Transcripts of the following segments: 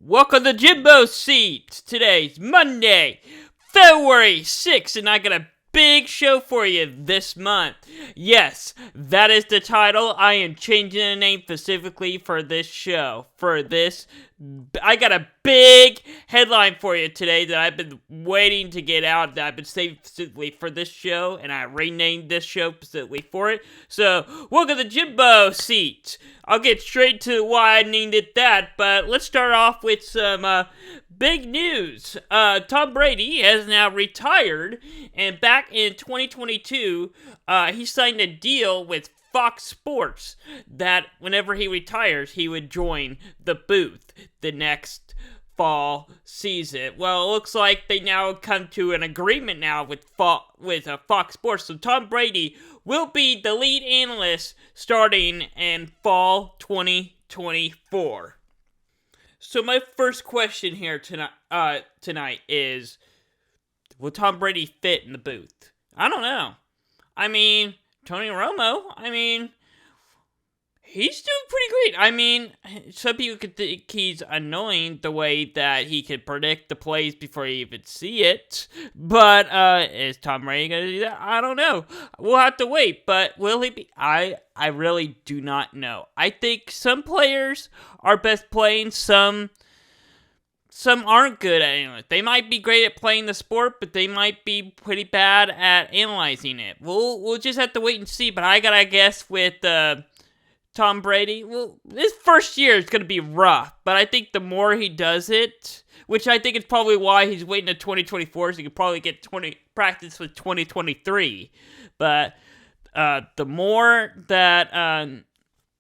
Welcome to Jimbo seat. Today's Monday, February 6th, and I got a big show for you this month. Yes, that is the title. I am changing the name specifically for this show. I got a big headline for you today that I've been waiting to get out, that I've been saving specifically for this show, and I renamed this show specifically for it. So, welcome to Jimbo seat. I'll get straight to why I named it that, but let's start off with some big news. Tom Brady has now retired, and back in 2022, he signed a deal with Fox Sports that whenever he retires, he would join the booth the next fall season. Well, it looks like they now come to an agreement now with Fox Sports. So Tom Brady will be the lead analyst starting in fall 2024. So my first question here tonight is, will Tom Brady fit in the booth? I don't know. I mean, Tony Romo, he's doing pretty great. Some people could think he's annoying the way that he could predict the plays before you even see it. But is Tom Brady going to do that? I don't know. We'll have to wait. But will he be? I really do not know. I think some players are best playing, some aren't good at it. They might be great at playing the sport, but they might be pretty bad at analyzing it. We'll just have to wait and see. But I gotta guess with Tom Brady, well, this first year is gonna be rough. But I think the more he does it, which I think is probably why he's waiting to 2024, so he could probably get practice with 2023. But the more that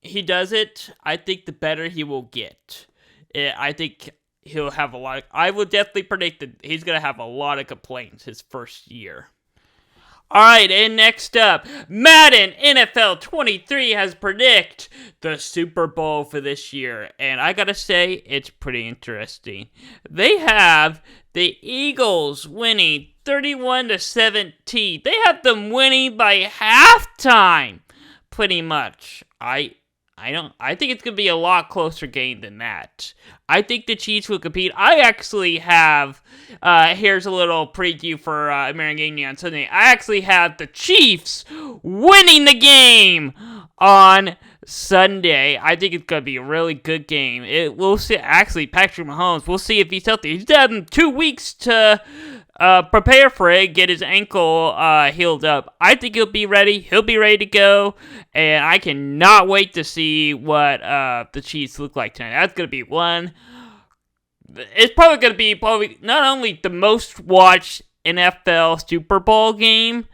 he does it, I think the better he will get. I think he'll have I would definitely predict that he's going to have a lot of complaints his first year. Alright, and next up, Madden NFL 23 has predicted the Super Bowl for this year, and I gotta say, it's pretty interesting. They have the Eagles winning 31-17. They have them winning by halftime, pretty much. I think it's going to be a lot closer game than that. I think the Chiefs will compete. I actually have, here's a little preview for American Game on Sunday. I actually have the Chiefs winning the game on Sunday. I think it's going to be a really good game. We'll see. Actually, Patrick Mahomes, we'll see if he's healthy. He's had 2 weeks to prepare for it, get his ankle healed up. I think he'll be ready. He'll be ready to go, and I cannot wait to see what the Chiefs look like tonight. That's going to be one. It's probably going to be not only the most watched NFL Super Bowl game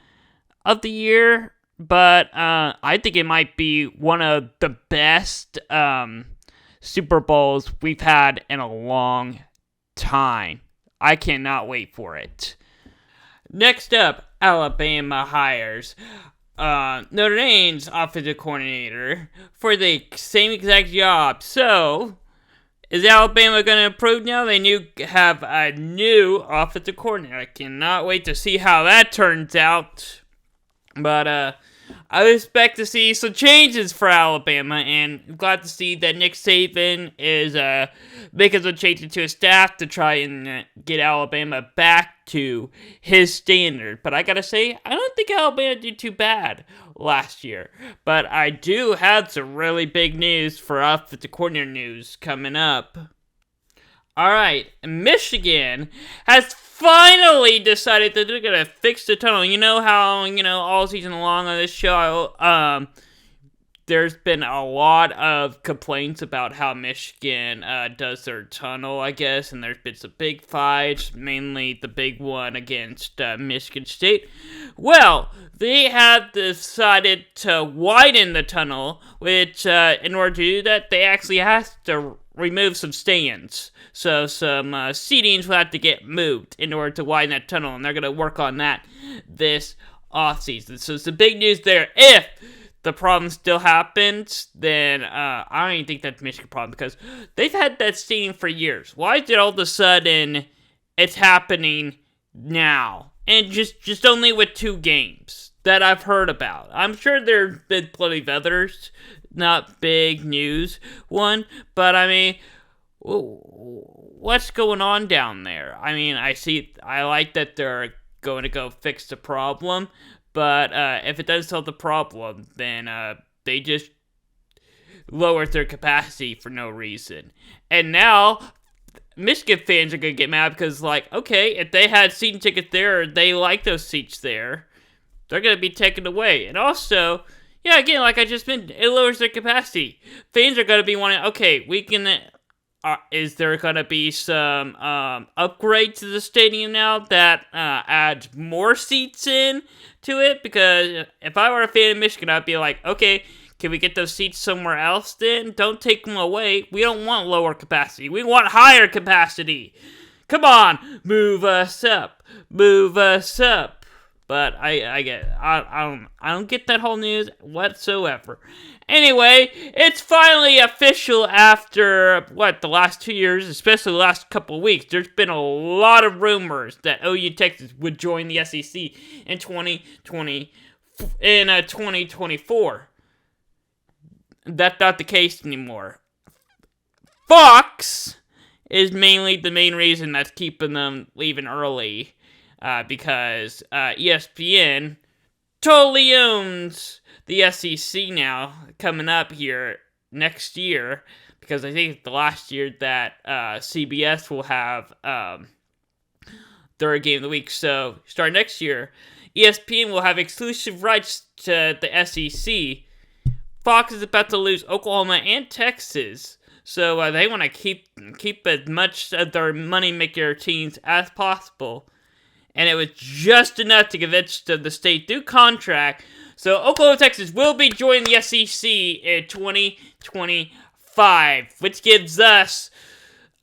of the year, but I think it might be one of the best Super Bowls we've had in a long time. I cannot wait for it. Next up, Alabama hires Notre Dame's offensive coordinator for the same exact job. So, is Alabama going to improve now? They have a new offensive coordinator. I cannot wait to see how that turns out. But I expect to see some changes for Alabama, and I'm glad to see that Nick Saban is making some changes to his staff to try and get Alabama back to his standard. But I gotta say, I don't think Alabama did too bad last year. But I do have some really big news for offensive coordinator news coming up. Alright, Michigan has finally decided that they're going to fix the tunnel. You know how, all season long on this show, there's been a lot of complaints about how Michigan does their tunnel, I guess, and there's been some big fights, mainly the big one against Michigan State. Well, they have decided to widen the tunnel, which, in order to do that, they actually have to remove some stands. So some seatings will have to get moved in order to widen that tunnel, and they're going to work on that this offseason. So it's the big news there. If the problem still happens, then I don't even think that's a Michigan problem, because they've had that seating for years. Why is it all of a sudden it's happening now? And just only with 2 games that I've heard about. I'm sure there's been plenty of others, not big news one, but what's going on down there? I mean, I like that they're going to go fix the problem, but if it does solve the problem, then they just lowered their capacity for no reason. And now Michigan fans are going to get mad because, like, okay, if they had season tickets there, or they like those seats there, they're going to be taken away. And also, yeah, again, like I just mentioned, it lowers their capacity. Fans are going to be wanting, okay, we can. Is there going to be some upgrade to the stadium now that adds more seats in to it? Because if I were a fan of Michigan, I'd be like, okay, can we get those seats somewhere else then? Don't take them away. We don't want lower capacity. We want higher capacity. Come on, move us up. Move us up. But I don't get that whole news whatsoever. Anyway, it's finally official after, the last 2 years, especially the last couple of weeks. There's been a lot of rumors that OU Texas would join the SEC in 2024. That's not the case anymore. Fox is mainly the main reason that's keeping them leaving early, because ESPN totally owns the SEC now, coming up here next year, because I think it's the last year that CBS will have their game of the week. So, starting next year, ESPN will have exclusive rights to the SEC. Fox is about to lose Oklahoma and Texas, so they want to keep as much of their money-maker teams as possible. And it was just enough to convince the state through contract. So Oklahoma, Texas will be joining the SEC in 2025, which gives us,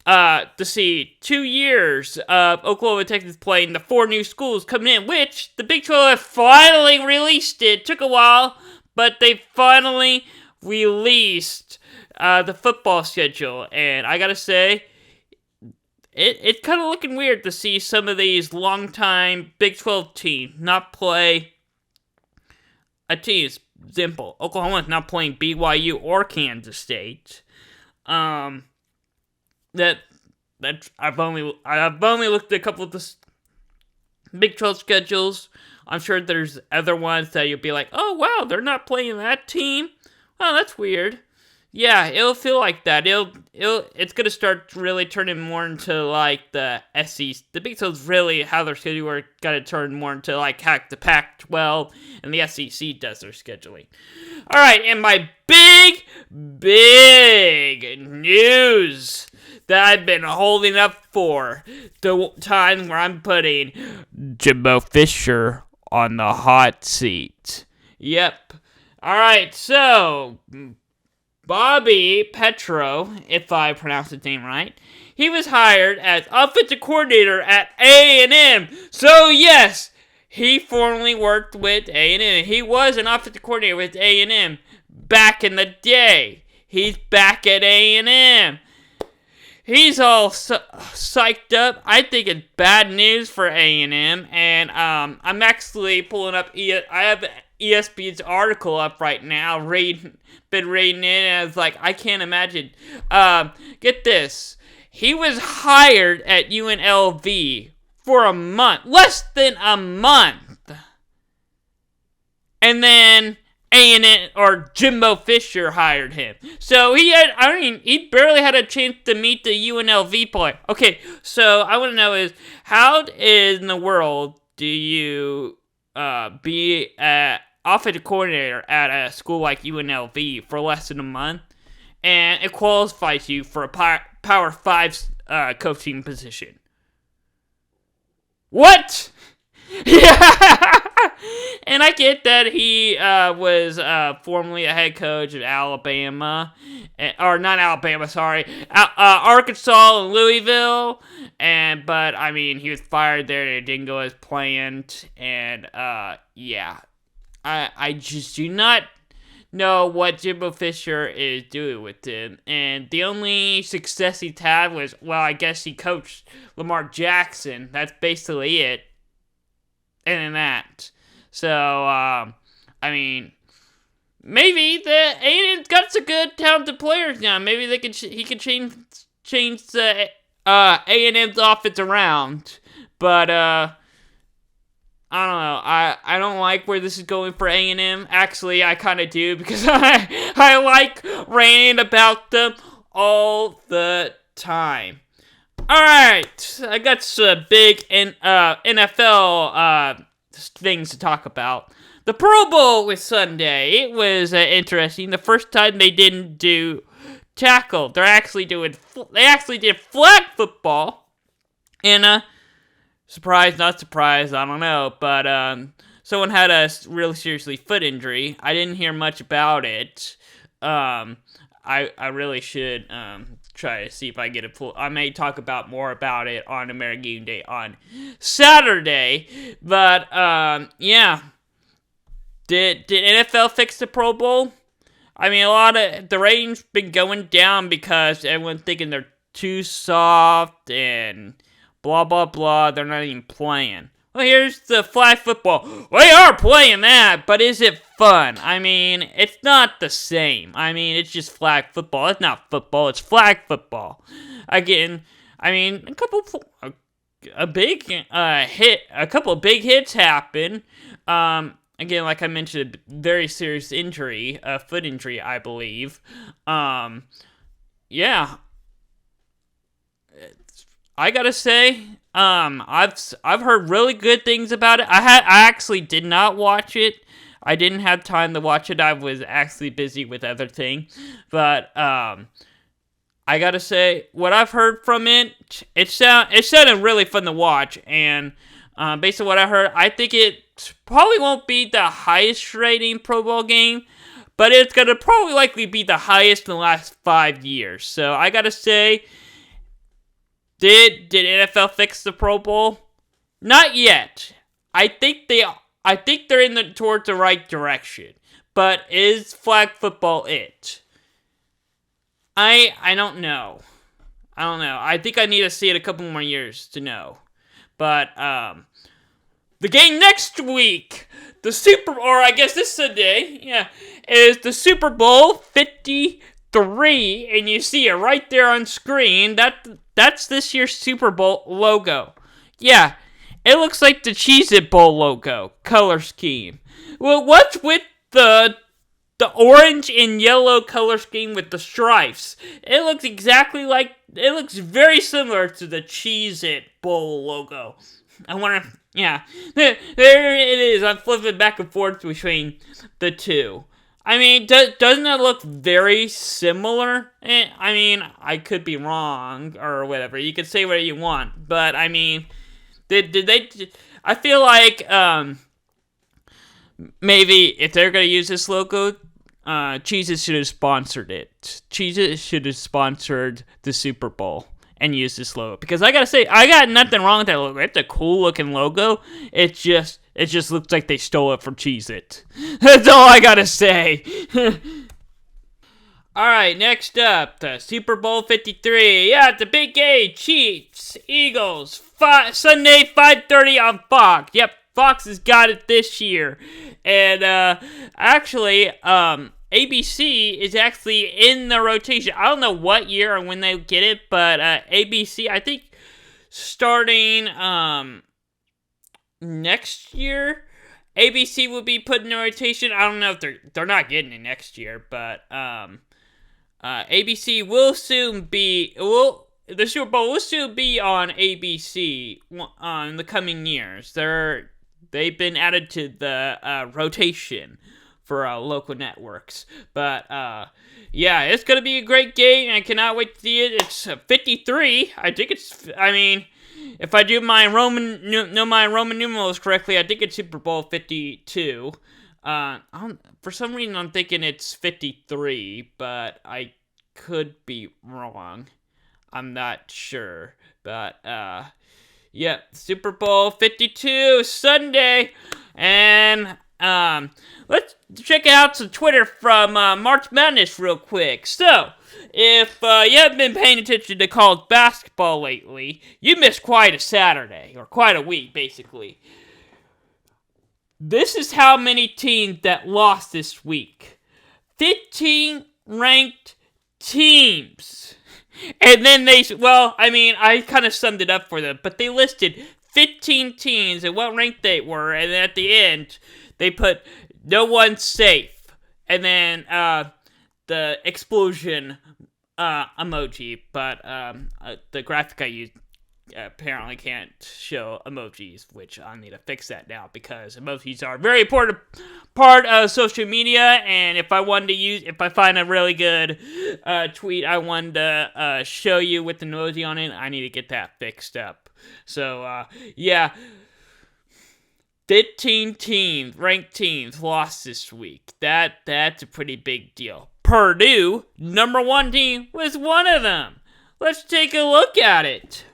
2 years of Oklahoma, Texas playing the 4 new schools coming in, which the Big 12 finally released it. Took a while, but they finally released the football schedule. And I gotta say, it's kind of looking weird to see some of these longtime Big 12 teams not play a team. It's simple. Oklahoma's not playing BYU or Kansas State. That I've only looked at a couple of the Big 12 schedules. I'm sure there's other ones that you'll be like, oh wow, they're not playing that team. Oh, that's weird. Yeah, it'll feel like that. It's gonna start really turning more into like the SEC. The Big 12's really how their schedule are gonna turn more into like hack the Pac-12 and the SEC does their scheduling. All right, and my big news that I've been holding up for the time where I'm putting Jimbo Fisher on the hot seat. Yep. All right, so Bobby Petro, if I pronounce his name right, he was hired as offensive coordinator at A&M. So yes, he formerly worked with A&M. He was an offensive coordinator with A&M back in the day. He's back at A&M. He's all psyched up. I think it's bad news for A&M, and I'm actually pulling up. I have ESPN's article up right now. Been reading it, and I was like, I can't imagine. Get this. He was hired at UNLV for a month, less than a month, and then A&M or Jimbo Fisher hired him. So he barely had a chance to meet the UNLV player. Okay, so I want to know is, how in the world do you be an offensive coordinator at a school like UNLV for less than a month, and it qualifies you for a Power 5 coaching position? What? Yeah! And I get that he was formerly a head coach at Alabama, or not Alabama, sorry, Arkansas and Louisville, but I mean, he was fired there and it didn't go as planned, and yeah, I just do not know what Jimbo Fisher is doing with him, and the only success he's had was, well, I guess he coached Lamar Jackson. That's basically it. And that. So, I mean, maybe the A&M's got some good talented players now. Maybe he could change change the A&M's offense around. But I don't know. I don't like where this is going for A&M. Actually, I kind of do because I like ranting about them all the time. All right, I got some big NFL things to talk about. The Pro Bowl was Sunday. It was interesting. The first time they didn't do tackle. They actually did flag football. And surprise, not surprise, I don't know. But someone had a really seriously foot injury. I didn't hear much about it. I really should try to see if I get a full. I may talk about more about it on American Game Day on Saturday. But yeah. Did NFL fix the Pro Bowl? I mean, a lot of the ratings been going down because everyone's thinking they're too soft and blah blah blah. They're not even playing. Well, here's the flag football. We are playing that, but is it fun? I mean, it's not the same. I mean, it's just flag football. It's not football. It's flag football. Again, I mean, a couple of big hits happen. Again, like I mentioned, a very serious injury, a foot injury, I believe. Yeah. I gotta say, I've heard really good things about it. I actually did not watch it. I didn't have time to watch it. I was actually busy with other things. But I gotta say, what I've heard from it, it sounded really fun to watch. And based on what I heard, I think it probably won't be the highest rating Pro Bowl game, but it's gonna probably likely be the highest in the last 5 years. So I gotta say, did NFL fix the Pro Bowl? Not yet. I think they're towards the right direction. But is flag football it? I don't know. I think I need to see it a couple more years to know. But the game next week, or I guess this Sunday, is the Super Bowl 53, and you see it right there on screen. That's this year's Super Bowl logo. Yeah, it looks like the Cheez-It Bowl logo, color scheme. Well, what's with the orange and yellow color scheme with the stripes? It looks very similar to the Cheez-It Bowl logo. I wonder, there it is. I'm flipping back and forth between the two. I mean, doesn't it look very similar? I mean, I could be wrong or whatever. You can say what you want, but I mean, did they? I feel like maybe if they're gonna use this logo, Cheez-It should have sponsored it. Cheez-It should have sponsored the Super Bowl and use this logo. Because I gotta say, I got nothing wrong with that logo. It's a cool looking logo. It just looks like they stole it from Cheez-It. That's all I gotta say. Alright, next up, the Super Bowl 53. Yeah, the big game. Chiefs, Eagles, Sunday, 5:30 on Fox. Yep, Fox has got it this year. And actually, ABC is actually in the rotation. I don't know what year or when they get it, but ABC, I think, starting next year, ABC will be put in the rotation. I don't know if they're not getting it next year, but ABC will soon be the Super Bowl will soon be on ABC in the coming years. They've been added to the rotation for local networks. But yeah, it's gonna be a great game. I cannot wait to see it. It's 53. I mean, if I do my Roman numerals correctly, I think it's Super Bowl 52. For some reason, I'm thinking it's 53, but I could be wrong. I'm not sure, but yeah, Super Bowl 52 Sunday, and let's check out some Twitter from March Madness real quick. So, if you haven't been paying attention to college basketball lately, you missed quite a Saturday, or quite a week, basically. This is how many teams that lost this week. 15 ranked teams. And then I kind of summed it up for them, but they listed 15 teams and what rank they were, and then at the end, they put no one's safe, and then the explosion emoji, but the graphic I used apparently can't show emojis, which I need to fix that now because emojis are a very important part of social media. And if I find a really good tweet I wanted to show you with the emoji on it, I need to get that fixed up. So 15 teams, ranked teams, lost this week. That's a pretty big deal. Purdue, number one team, was one of them. Let's take a look at it.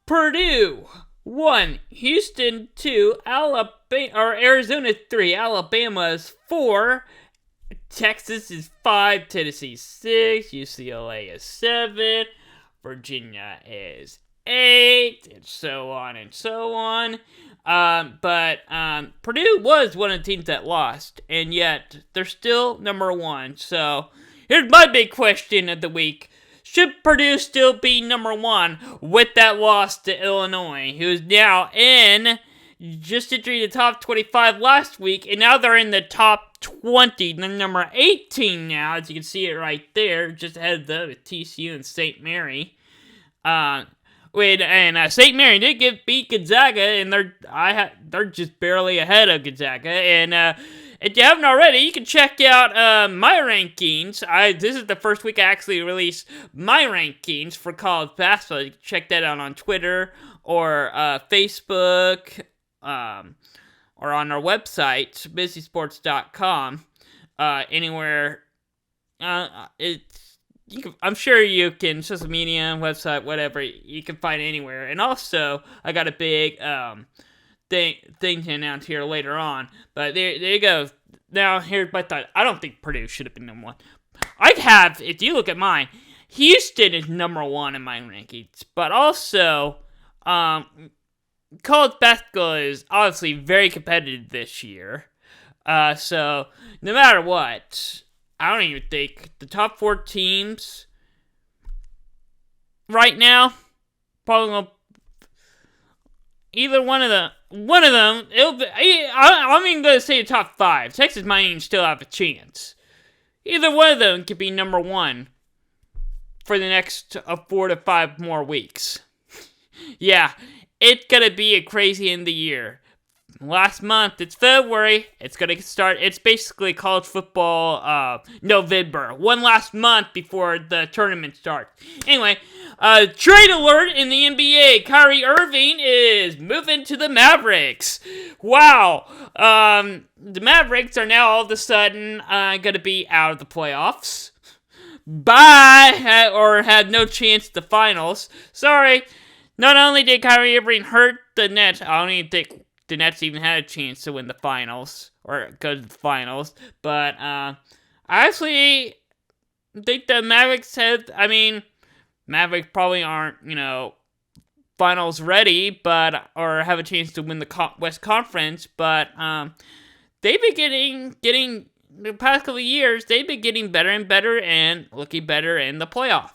Purdue 1, Houston 2, Arizona 3, Alabama is 4, Texas is 5, Tennessee 6, UCLA is 7, Virginia is 8, and so on and so on. But Purdue was one of the teams that lost, and yet they're still number one. So here's my big question of the week. Should Purdue still be number one with that loss to Illinois, who's now just entering the top 25 last week, and now they're in the top 20. They're number 18 now, as you can see it right there, just ahead of them with TCU and St. Mary. St. Mary did beat Gonzaga, and they're just barely ahead of Gonzaga. And if you haven't already, you can check out my rankings. This is the first week I actually released my rankings for college basketball. You can check that out on Twitter or Facebook or on our website, busysports.com. Anywhere. I'm sure you can, social media, website, whatever, you can find it anywhere. And also, I got a big thing to announce here later on. But there you go. Now, here's my thought. I don't think Purdue should have been number one. If you look at mine, Houston is number one in my rankings. But also, college basketball is obviously very competitive this year. So, no matter what, I don't even think the top 4 teams right now, probably going to either one of them, I'm even going to say the top 5. Texas might even still have a chance. Either one of them could be number one for the next 4 to 5 more weeks. Yeah, it's going to be a crazy end of the year. Last month, it's February, it's going to start, it's basically college football November. One last month before the tournament starts. Anyway, trade alert in the NBA. Kyrie Irving is moving to the Mavericks. Wow. The Mavericks are now all of a sudden going to be out of the playoffs. Bye, or had no chance at the finals. Sorry. Not only did Kyrie Irving hurt the Nets, I don't even think the Nets even had a chance to win the finals, or go to the finals, but I actually think the Mavericks Mavericks probably aren't, finals ready, or have a chance to win the West Conference, but they've been getting, the past couple of years, they've been getting better and better, and looking better in the playoff.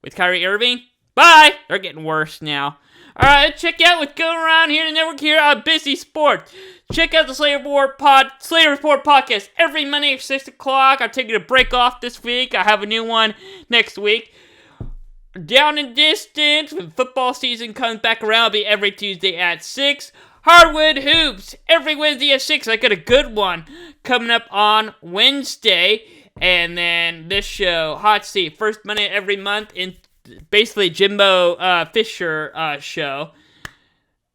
With Kyrie Irving, bye! They're getting worse now. Alright, check out what's going around here in the network here on Busy Sports. Check out the Slater Report podcast every Monday at 6 o'clock. I'm taking a break off this week. I have a new one next week. Down in Distance, when football season comes back around, it'll be every Tuesday at 6. Hardwood Hoops, every Wednesday at 6. I got a good one coming up on Wednesday. And then this show, Hot Seat, first Monday every month in basically Jimbo Fisher show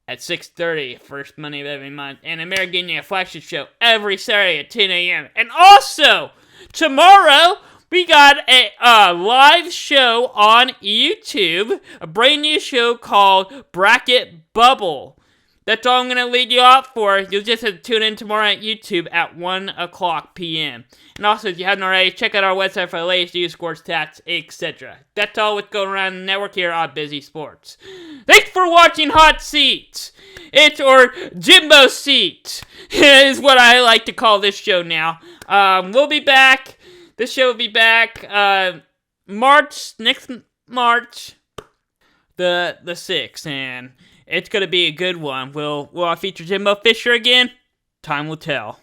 at 6:30, first Monday of every month, and American flagship show every Saturday at 10 a.m. And also, tomorrow, we got a live show on YouTube, a brand new show called Bracket Bubble. That's all I'm going to lead you off for. You'll just have to tune in tomorrow at YouTube at 1 o'clock p.m. And also, if you haven't already, check out our website for the latest news, scores, stats, etc. That's all what's going around the network here on Busy Sports. Thanks for watching Hot Seats. Or Jimbo Seat is what I like to call this show now. We'll be back. This show will be back March the 6th, and it's gonna be a good one. Will I feature Jimbo Fisher again? Time will tell.